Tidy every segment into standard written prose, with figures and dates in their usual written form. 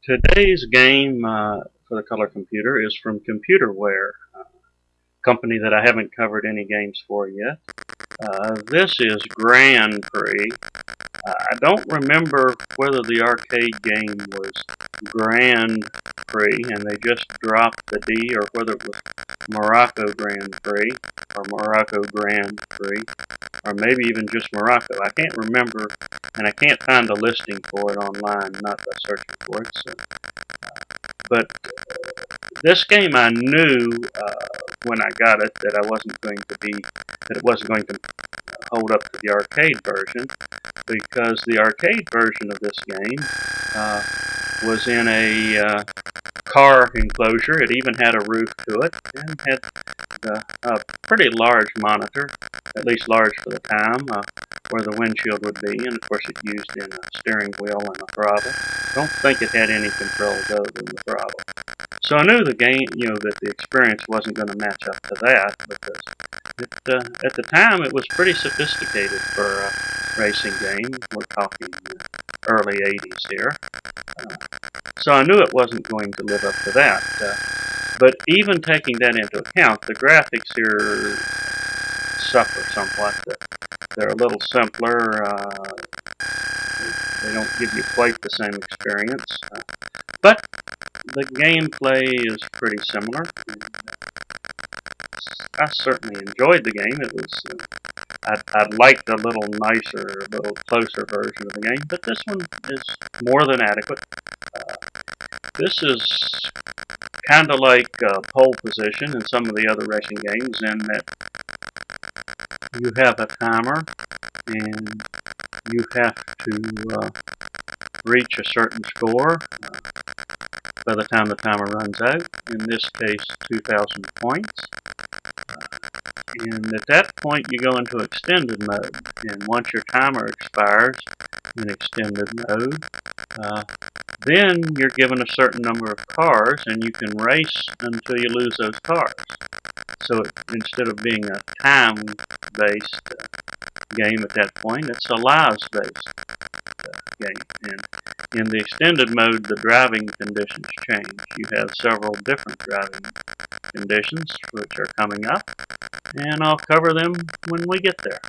Today's game for the color computer is from Computerware, a company that I haven't covered any games for yet. This is Gran Prix. I don't remember whether the arcade game was Grand Prix and they just dropped the D, or whether it was Morocco Grand Prix or Morocco Grand Prix, or maybe even just Morocco. I can't remember, and I can't find a listing for it online, not by searching for it. But this game, I knew when I got it that it wasn't going to hold up to the arcade version, because the arcade version of this game was in a car enclosure. It even had a roof to it and had a pretty large monitor, at least large for the time, where the windshield would be, and of course it used in a steering wheel and a throttle. Don't think it had any controls other than the throttle. So I knew the game, that the experience wasn't going to match up to that, because at the time it was pretty sophisticated for a racing game. We're talking early 80s here. So I knew it wasn't going to live up to that. But even taking that into account, the graphics here suffer somewhat. They're a little simpler. They don't give you quite the same experience. But the gameplay is pretty similar. I certainly enjoyed the game. It was I'd liked a little nicer, a little closer version of the game, but this one is more than adequate. This is kind of like pole position in some of the other racing games, in that you have a timer and you have to reach a certain score by the time the timer runs out. In this case, 2,000 points. And at that point, you go into extended mode. And once your timer expires in extended mode, then you're given a certain number of cars, and you can race until you lose those cars. So instead of being a time-based game at that point, it's a lives-based game. And in the extended mode, the driving conditions change. You have several different driving conditions which are coming up, and I'll cover them when we get there.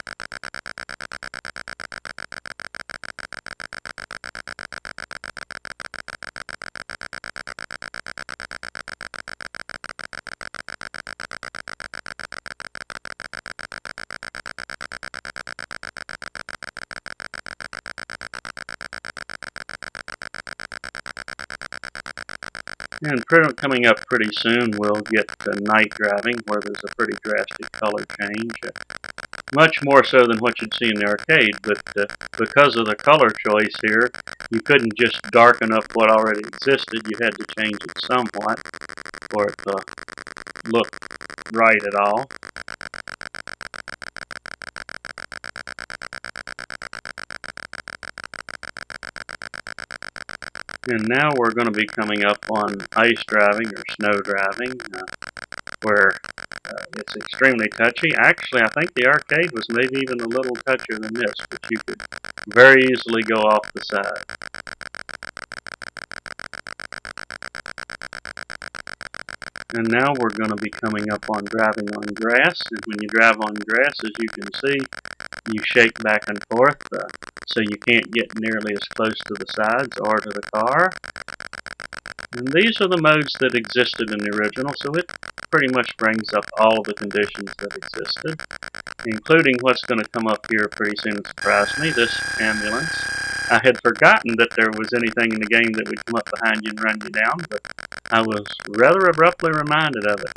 And coming up pretty soon, we'll get to night driving, where there's a pretty drastic color change. Much more so than what you'd see in the arcade, but because of the color choice here, you couldn't just darken up what already existed. You had to change it somewhat for it to look right at all. And now we're going to be coming up on ice driving or snow driving, where it's extremely touchy. Actually, I think the arcade was maybe even a little touchier than this, but you could very easily go off the side. And now we're going to be coming up on driving on grass. And when you drive on grass, as you can see, you shake back and forth, so you can't get nearly as close to the sides or to the car. And these are the modes that existed in the original, so it pretty much brings up all the conditions that existed, including what's going to come up here pretty soon and surprise me, this ambulance. I had forgotten that there was anything in the game that would come up behind you and run you down, but I was rather abruptly reminded of it.